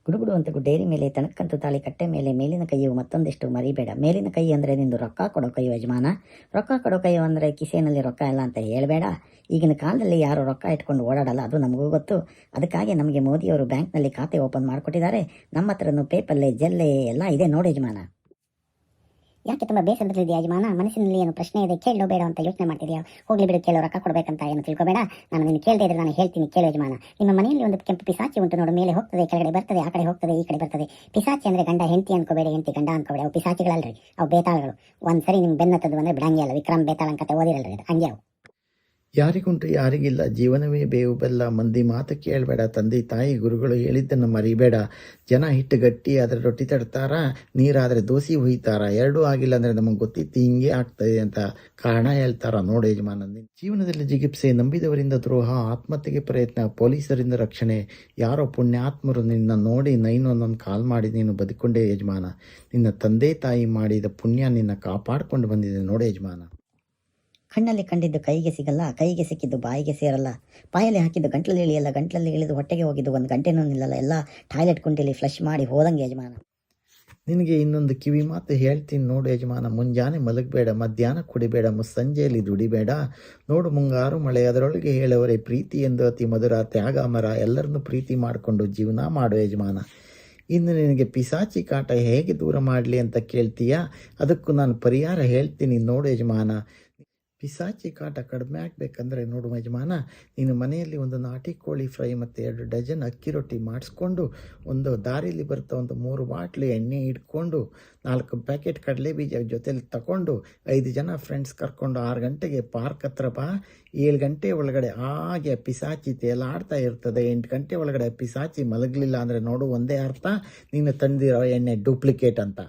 ಗುಡುಗುಡು ಅಂತ ಡೇರಿ ಮೇಲೆ ತಣಕ್ಕಂತು ತಾಳಿ ಕಟ್ಟೆ ಮೇಲೆ ಮೇಲಿನ ಕೈಯು ಮತ್ತೊಂದಿಷ್ಟು ಮರಿಬೇಡ. ಮೇಲಿನ ಕೈ ಅಂದರೆ ನಿಂದು ರೊಕ್ಕ ಕೊಡೋ ಕೈ ಯಜಮಾನ. ರೊಕ್ಕ ಕೊಡೋ ಕೈ ಅಂದರೆ ಕಿಸೆಯಲ್ಲಿ ರೊಕ್ಕ ಇಲ್ಲ ಅಂತ ಹೇಳಬೇಡ. ಈಗಿನ ಕಾಲದಲ್ಲಿ ಯಾರು ರೊಕ್ಕ ಇಟ್ಕೊಂಡು ಓಡಾಡಲ್ಲ, ಅದು ನಮಗೂ ಗೊತ್ತು. ಅದಕ್ಕಾಗಿ ನಮಗೆ ಮೋದಿಯವರು ಬ್ಯಾಂಕ್ನಲ್ಲಿ ಖಾತೆ ಓಪನ್ ಮಾಡಿಕೊಟ್ಟಿದ್ದಾರೆ. ನಮ್ಮ ಹತ್ರನೂ ಪೇಪಲ್ಲೇ ಜಲ್ಲೆ ಎಲ್ಲ ಇದೆ ನೋಡಿ ಯಜಮಾನ. ಯಾಕೆ ತುಂಬ ಬೇಸರದಲ್ಲಿದೆಯಾ ಯಜಮಾನ? ಮನಸ್ಸಿನಲ್ಲಿ ಏನು ಪ್ರಶ್ನೆ ಇದೆ, ಕೇಳೋ ಬೇಡ ಅಂತ ಯೋಚನೆ ಮಾಡ್ತಿದ್ಯಾ? ಹೋಗ್ಲಿ ಬಿಡು, ಕೇಳೋ, ರೊಕ್ಕ ಕೊಡಬೇಕಂತ ಏನು ತಿಳ್ಕೊಬೇಡ. ನಾನು ನಿನ್ನ ಕೇಳದೇ ಇದ್ರೆ ನಾನು ಹೇಳ್ತೀನಿ, ಕೇಳೋ ಯಜಮಾನ. ನಿಮ್ಮ ಮನೆಯಲ್ಲಿ ಒಂದು ಕೆಂಪು ಪಿಸಾಚಿ ಉಂಟು ನೋಡು. ಮೇಲೆ ಹೋಗ್ತದೆ, ಕೆಳಗಡೆ ಬರ್ತದೆ, ಆ ಕಡೆ ಹೋಗ್ತದೆ, ಈ ಕಡೆ ಬರ್ತದೆ. ಪಿಸಾಚಿ ಅಂದರೆ ಗಂಡ ಹೆಂಡತಿ ಅನ್ಕೋಬೇಡಿ, ಹೆಂಡತಿ ಗಂಡ ಅನ್ಕೋಬೇಡಿ. ಅವು ಪಿಸಾಚಿಗಳಲ್ರಿ, ಅವು ಬೇತಾಳಗಳು. ಒಂದ್ಸರಿ ನಿಮ್ಗೆ ಬೆನ್ನತ್ತದು ಅಂದರೆ ಬಿಡಂಗೆ ಅಲ್ಲ. ವಿಕ್ರಮ್ ಬೇತಾಳ ಕತೆ ಓದಿರಲ್ರಿ, ಅದು ಹಂಗೆ ಅವು. ಯಾರಿಗುಂಟು ಯಾರಿಗಿಲ್ಲ, ಜೀವನವೇ ಬೇವು ಬೆಲ್ಲ. ಮಂದಿ ಮಾತು ಕೇಳಬೇಡ, ತಂದೆ ತಾಯಿ ಗುರುಗಳು ಹೇಳಿದ್ದನ್ನು ಮರಿಬೇಡ. ಜನ ಹಿಟ್ಟು ಗಟ್ಟಿ ಆದರೆ ರೊಟ್ಟಿ ತಡ್ತಾರ, ನೀರಾದರೆ ದೋಸೆ ಹುಯ್ತಾರ. ಎರಡೂ ಆಗಿಲ್ಲ ಅಂದರೆ ನಮಗೆ ಗೊತ್ತಿತ್ತು ಹಿಂಗೆ ಆಗ್ತದೆ ಅಂತ ಕಾರಣ ಹೇಳ್ತಾರ ನೋಡಿ ಯಜಮಾನ. ಜೀವನದಲ್ಲಿ ಜಿಗಿಪ್ಸೆ, ನಂಬಿದವರಿಂದ ದ್ರೋಹ, ಆತ್ಮಹತ್ಯೆಗೆ ಪ್ರಯತ್ನ, ಪೊಲೀಸರಿಂದ ರಕ್ಷಣೆ. ಯಾರೋ ಪುಣ್ಯಾತ್ಮರು ನಿನ್ನ ನೋಡಿ 911 ಕಾಲ್ ಮಾಡಿ ನೀನು ಬದುಕೊಂಡೇ ಯಜಮಾನ. ನಿನ್ನ ತಂದೆ ತಾಯಿ ಮಾಡಿದ ಪುಣ್ಯ ನಿನ್ನ ಕಾಪಾಡ್ಕೊಂಡು ಬಂದಿದೆ ನೋಡಿ ಯಜಮಾನ. ಕಣ್ಣಲ್ಲಿ ಕಂಡಿದ್ದು ಕೈಗೆ ಸಿಗಲ್ಲ, ಕೈಗೆ ಸಿಕ್ಕಿದ್ದು ಬಾಯಿಗೆ ಸೇರಲ್ಲ. ಬಾಯಲ್ಲಿ ಹಾಕಿದ್ದು ಗಂಟ್ಲಲ್ಲಿ ಇಳಿಯಲ್ಲ, ಗಂಟ್ಲಲ್ಲಿ ಇಳಿದು ಹೊಟ್ಟೆಗೆ ಹೋಗಿದ್ದು ಒಂದು ಗಂಟೆನೂ ನಿಲ್ಲಲ್ಲ. ಎಲ್ಲ ಟಾಯ್ಲೆಟ್ ಕುಂಟಿಲಿ ಫ್ಲಶ್ ಮಾಡಿ ಹೋದಂಗೆ ಯಜಮಾನ. ನಿನಗೆ ಇನ್ನೊಂದು ಕಿವಿ ಮಾತು ಹೇಳ್ತೀನಿ ನೋಡು ಯಜಮಾನ. ಮುಂಜಾನೆ ಮಲಗಬೇಡ, ಮಧ್ಯಾಹ್ನ ಕುಡಿಬೇಡ, ಸಂಜೆಯಲ್ಲಿ ದುಡಿಬೇಡ. ನೋಡು ಮುಂಗಾರು ಮಳೆ, ಅದರೊಳಗೆ ಹೇಳವರೆ ಪ್ರೀತಿ ಎಂದು ಅತಿ ಮಧುರ, ತ್ಯಾಗ ಮರ. ಎಲ್ಲರನ್ನೂ ಪ್ರೀತಿ ಮಾಡಿಕೊಂಡು ಜೀವನ ಮಾಡು ಯಜಮಾನ. ಇನ್ನು ನಿನಗೆ ಪಿಸಾಚಿ ಕಾಟ ಹೇಗೆ ದೂರ ಮಾಡಲಿ ಅಂತ ಕೇಳ್ತೀಯಾ? ಅದಕ್ಕೂ ನಾನು ಪರಿಹಾರ ಹೇಳ್ತೀನಿ ನೋಡು ಯಜಮಾನ. ಪಿಸಾಚಿ ಕಾಟ ಕಡಿಮೆ ಆಗಬೇಕಂದ್ರೆ ನೋಡು ಯಜಮಾನ, ನೀನು ಮನೆಯಲ್ಲಿ ಒಂದು ನಾಟಿ ಕೋಳಿ ಫ್ರೈ ಮತ್ತು 2 ಡಜನ್ ಅಕ್ಕಿ ರೊಟ್ಟಿ ಮಾಡಿಸ್ಕೊಂಡು, ಒಂದು ದಾರಿಲಿ ಬರ್ತಾ ಒಂದು 3 ಬಾಟ್ಲು ಎಣ್ಣೆ ಇಟ್ಕೊಂಡು, 4 ಪ್ಯಾಕೆಟ್ ಕಡಲೆ ಬೀಜ ಜೊತೆಲಿ ತಗೊಂಡು 5 ಜನ ಫ್ರೆಂಡ್ಸ್ ಕರ್ಕೊಂಡು 6 ಗಂಟೆಗೆ ಪಾರ್ಕ್ ಹತ್ರ ಬಾ. 7 ಗಂಟೆ ಒಳಗಡೆ ಹಾಗೆ ಪಿಸಾಚಿ ತೇಲಾಡ್ತಾ ಇರ್ತದೆ. 8 ಗಂಟೆ ಒಳಗಡೆ ಪಿಸಾಚಿ ಮಲಗಲಿಲ್ಲ ಅಂದರೆ ನೋಡು ಒಂದೇ ಅರ್ಥ, ನೀನು ತಂದಿರೋ ಎಣ್ಣೆ ಡೂಪ್ಲಿಕೇಟ್ ಅಂತ.